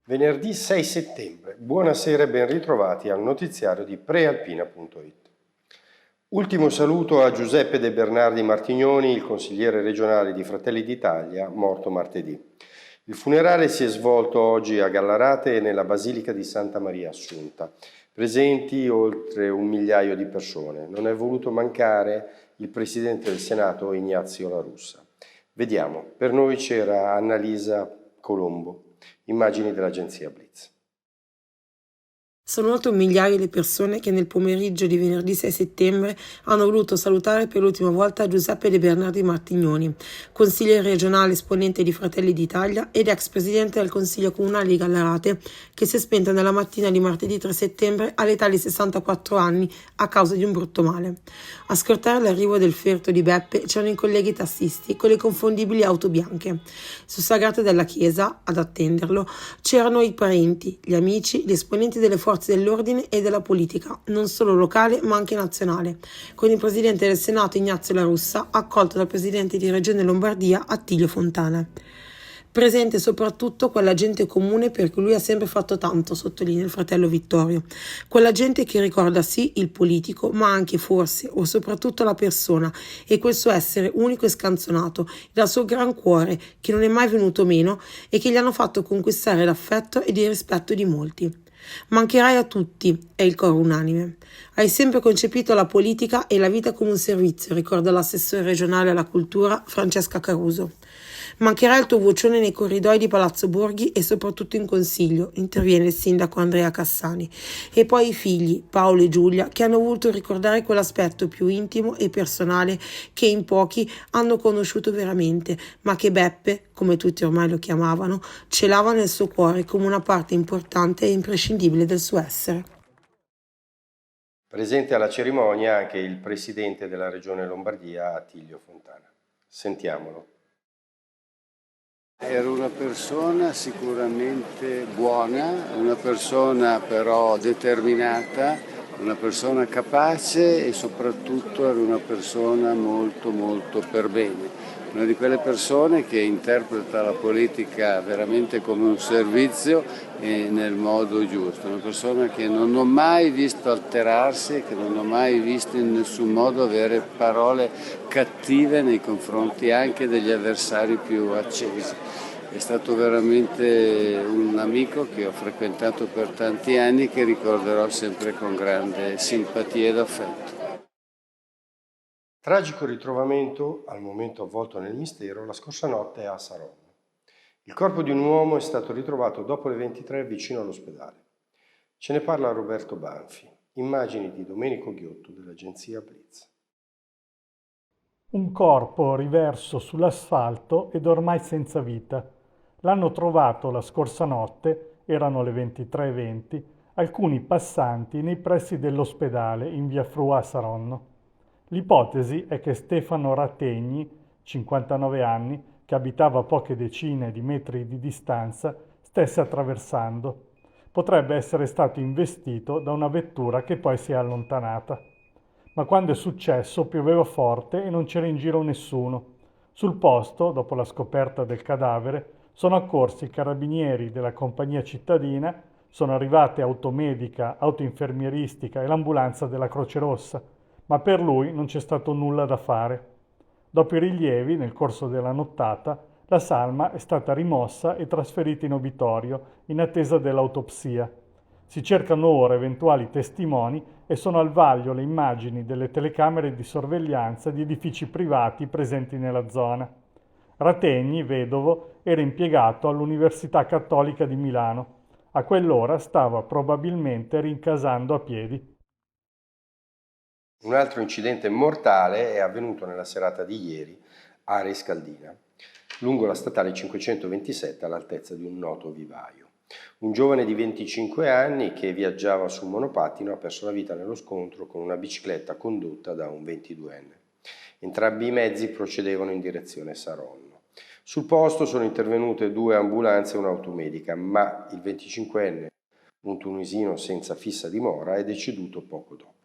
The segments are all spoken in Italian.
Venerdì 6 settembre. Buonasera e ben ritrovati al notiziario di prealpina.it. Ultimo saluto a Giuseppe De Bernardi Martignoni, il consigliere regionale di Fratelli d'Italia, morto martedì. Il funerale si è svolto oggi a Gallarate e nella Basilica di Santa Maria Assunta. Presenti oltre 1 migliaio di persone. Non è voluto mancare il Presidente del Senato Ignazio La Russa. Vediamo, per noi c'era Annalisa Colombo. Immagini dell'agenzia Blitz. Sono oltre 1 migliaio le persone che nel pomeriggio di venerdì 6 settembre hanno voluto salutare per l'ultima volta Giuseppe De Bernardi Martignoni, consigliere regionale esponente di Fratelli d'Italia ed ex presidente del Consiglio Comunale di Gallarate, che si è spenta nella mattina di martedì 3 settembre all'età di 64 anni a causa di un brutto male. A scortare l'arrivo del ferto di Beppe c'erano i colleghi tassisti con le confondibili auto bianche. Sul sagrato della chiesa, ad attenderlo, c'erano i parenti, gli amici, gli esponenti delle forze dell'ordine e della politica, non solo locale ma anche nazionale, con il presidente del Senato Ignazio La Russa accolto dal presidente di Regione Lombardia Attilio Fontana. Presente soprattutto quella gente comune per cui lui ha sempre fatto tanto, sottolinea il fratello Vittorio. Quella gente che ricorda sì il politico, ma anche forse o soprattutto la persona e quel suo essere unico e scanzonato, dal suo gran cuore che non è mai venuto meno e che gli hanno fatto conquistare l'affetto ed il rispetto di molti. Mancherai a tutti, è il coro unanime. Hai sempre concepito la politica e la vita come un servizio, ricorda l'assessore regionale alla cultura Francesca Caruso. Mancherà il tuo vocione nei corridoi di Palazzo Borghi e soprattutto in consiglio, interviene il sindaco Andrea Cassani. E poi i figli, Paolo e Giulia, che hanno voluto ricordare quell'aspetto più intimo e personale che in pochi hanno conosciuto veramente, ma che Beppe, come tutti ormai lo chiamavano, celava nel suo cuore come una parte importante e imprescindibile del suo essere. Presente alla cerimonia anche il presidente della Regione Lombardia, Attilio Fontana. Sentiamolo. Era una persona sicuramente buona, una persona però determinata, una persona capace e soprattutto era una persona molto molto per bene. Una di quelle persone che interpreta la politica veramente come un servizio e nel modo giusto, una persona che non ho mai visto alterarsi, che non ho mai visto in nessun modo avere parole cattive nei confronti anche degli avversari più accesi. È stato veramente un amico che ho frequentato per tanti anni e che ricorderò sempre con grande simpatia ed affetto. Tragico ritrovamento, al momento avvolto nel mistero, la scorsa notte a Saronno. Il corpo di un uomo è stato ritrovato dopo le 23 vicino all'ospedale. Ce ne parla Roberto Banfi. Immagini di Domenico Ghiotto dell'agenzia Blitz. Un corpo riverso sull'asfalto ed ormai senza vita. L'hanno trovato la scorsa notte, erano le 23:20, alcuni passanti nei pressi dell'ospedale in via Frua a Saronno. L'ipotesi è che Stefano Rategni, 59 anni, che abitava a poche decine di metri di distanza, stesse attraversando. Potrebbe essere stato investito da una vettura che poi si è allontanata. Ma quando è successo pioveva forte e non c'era in giro nessuno. Sul posto, dopo la scoperta del cadavere, sono accorsi i carabinieri della compagnia cittadina, sono arrivate automedica, autoinfermieristica e l'ambulanza della Croce Rossa, ma per lui non c'è stato nulla da fare. Dopo i rilievi, nel corso della nottata, la salma è stata rimossa e trasferita in obitorio in attesa dell'autopsia. Si cercano ora eventuali testimoni e sono al vaglio le immagini delle telecamere di sorveglianza di edifici privati presenti nella zona. Rategni, vedovo, era impiegato all'Università Cattolica di Milano. A quell'ora stava probabilmente rincasando a piedi. Un altro incidente mortale è avvenuto nella serata di ieri a Arescaldina, lungo la statale 527 all'altezza di un noto vivaio. Un giovane di 25 anni che viaggiava su un monopattino ha perso la vita nello scontro con una bicicletta condotta da un 22enne. Entrambi i mezzi procedevano in direzione Saronno. Sul posto sono intervenute 2 ambulanze e un'automedica, ma il 25enne, un tunisino senza fissa dimora, è deceduto poco dopo.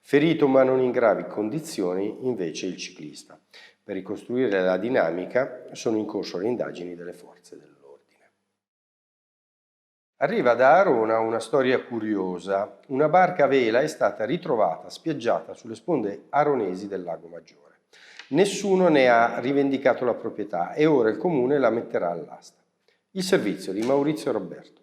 Ferito ma non in gravi condizioni invece il ciclista. Per ricostruire la dinamica sono in corso le indagini delle forze dell'ordine. Arriva da Arona una storia curiosa. Una barca a vela è stata ritrovata spiaggiata sulle sponde aronesi del Lago Maggiore. Nessuno ne ha rivendicato la proprietà e ora il comune la metterà all'asta. Il servizio di Maurizio Roberto.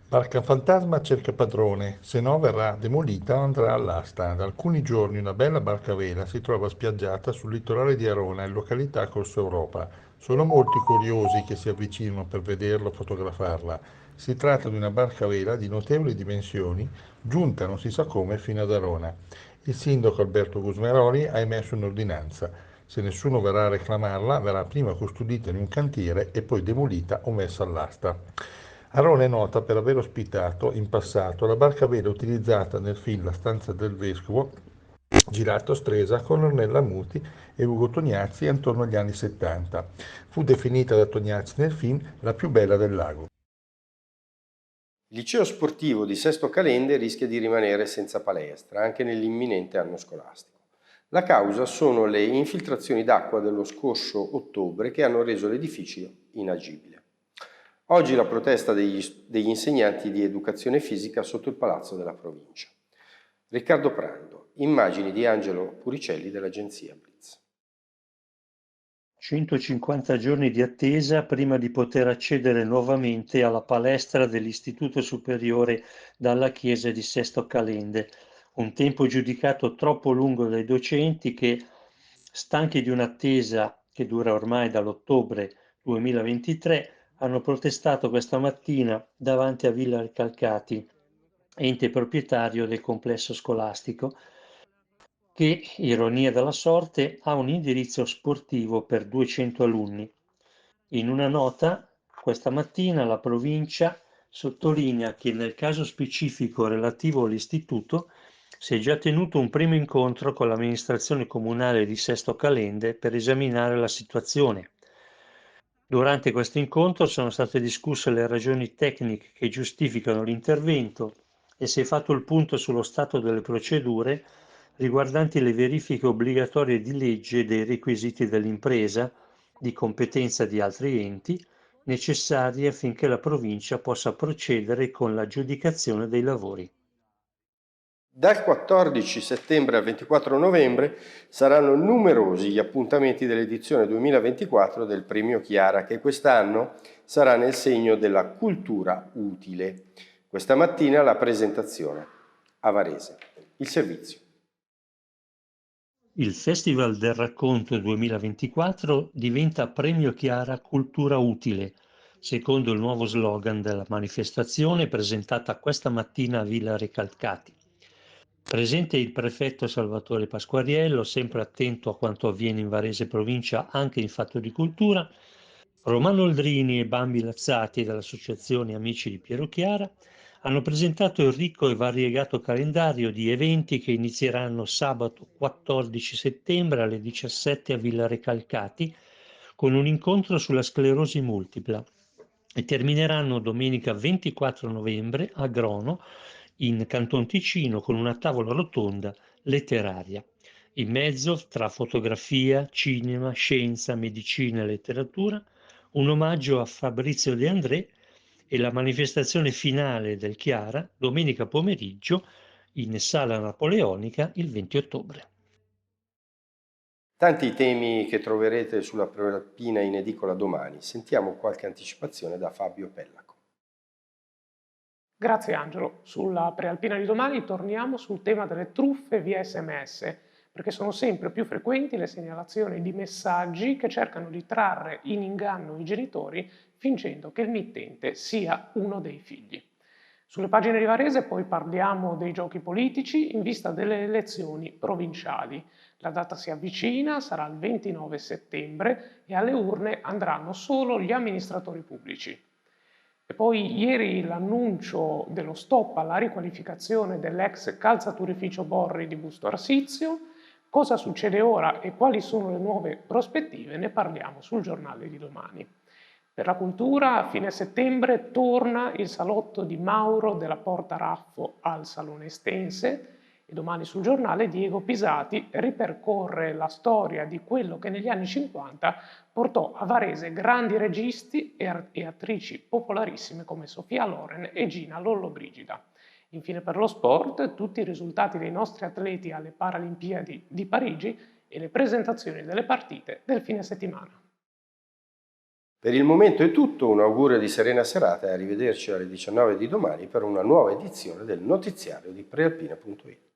Barca fantasma cerca padrone, se no verrà demolita o andrà all'asta. Da alcuni giorni una bella barca a vela si trova spiaggiata sul litorale di Arona, in località Corso Europa. Sono molti curiosi che si avvicinano per vederla o fotografarla. Si tratta di una barca a vela di notevoli dimensioni, giunta non si sa come fino ad Arona. Il sindaco Alberto Gusmeroli ha emesso un'ordinanza. Se nessuno verrà a reclamarla, verrà prima custodita in un cantiere e poi demolita o messa all'asta. Arona è nota per aver ospitato in passato la barca a vela utilizzata nel film La stanza del vescovo, girato a Stresa con Ornella Muti e Ugo Tognazzi intorno agli anni 70. Fu definita da Tognazzi nel film la più bella del lago. Il liceo sportivo di Sesto Calende rischia di rimanere senza palestra anche nell'imminente anno scolastico. La causa sono le infiltrazioni d'acqua dello scorso ottobre che hanno reso l'edificio inagibile. Oggi la protesta degli insegnanti di educazione fisica sotto il palazzo della provincia. Riccardo Prando, immagini di Angelo Puricelli dell'agenzia Blitz. 150 giorni di attesa prima di poter accedere nuovamente alla palestra dell'Istituto Superiore dalla Chiesa di Sesto Calende, un tempo giudicato troppo lungo dai docenti che, stanchi di un'attesa che dura ormai dall'ottobre 2023, hanno protestato questa mattina davanti a Villa Recalcati, ente proprietario del complesso scolastico, che, ironia della sorte, ha un indirizzo sportivo per 200 alunni. In una nota, questa mattina la provincia sottolinea che nel caso specifico relativo all'istituto si è già tenuto un primo incontro con l'amministrazione comunale di Sesto Calende per esaminare la situazione. Durante questo incontro sono state discusse le ragioni tecniche che giustificano l'intervento e si è fatto il punto sullo stato delle procedure riguardanti le verifiche obbligatorie di legge dei requisiti dell'impresa, di competenza di altri enti, necessarie affinché la provincia possa procedere con l'aggiudicazione dei lavori. Dal 14 settembre al 24 novembre saranno numerosi gli appuntamenti dell'edizione 2024 del Premio Chiara, che quest'anno sarà nel segno della cultura utile. Questa mattina la presentazione a Varese. Il servizio. Il Festival del Racconto 2024 diventa Premio Chiara Cultura Utile, secondo il nuovo slogan della manifestazione presentata questa mattina a Villa Recalcati. Presente il prefetto Salvatore Pasquariello, sempre attento a quanto avviene in Varese provincia anche in fatto di cultura, Romano Oldrini e Bambi Lazzati dell'Associazione Amici di Piero Chiara hanno presentato il ricco e variegato calendario di eventi che inizieranno sabato 14 settembre alle 17 a Villa Recalcati con un incontro sulla sclerosi multipla e termineranno domenica 24 novembre a Grono in Canton Ticino con una tavola rotonda letteraria. In mezzo, tra fotografia, cinema, scienza, medicina e letteratura, un omaggio a Fabrizio De André e la manifestazione finale del Chiara domenica pomeriggio in Sala Napoleonica il 20 ottobre. Tanti temi che troverete sulla Prealpina in edicola domani. Sentiamo qualche anticipazione da Fabio Pellaco. Grazie Angelo. Sulla Prealpina di domani torniamo sul tema delle truffe via SMS, perché sono sempre più frequenti le segnalazioni di messaggi che cercano di trarre in inganno i genitori fingendo che il mittente sia uno dei figli. Sulle pagine di Varese poi parliamo dei giochi politici in vista delle elezioni provinciali. La data si avvicina, sarà il 29 settembre e alle urne andranno solo gli amministratori pubblici. E poi ieri l'annuncio dello stop alla riqualificazione dell'ex calzaturificio Borri di Busto Arsizio. Cosa succede ora e quali sono le nuove prospettive? Ne parliamo sul giornale di domani. Per la cultura, a fine settembre torna il salotto di Mauro della Porta Raffo al Salone Estense E domani sul giornale Diego Pisati ripercorre la storia di quello che negli anni 50 portò a Varese grandi registi e attrici popolarissime come Sofia Loren e Gina Lollobrigida. Infine per lo sport, tutti i risultati dei nostri atleti alle Paralimpiadi di Parigi e le presentazioni delle partite del fine settimana. Per il momento è tutto, un augurio di serena serata e arrivederci alle 19 di domani per una nuova edizione del notiziario di Prealpina.it.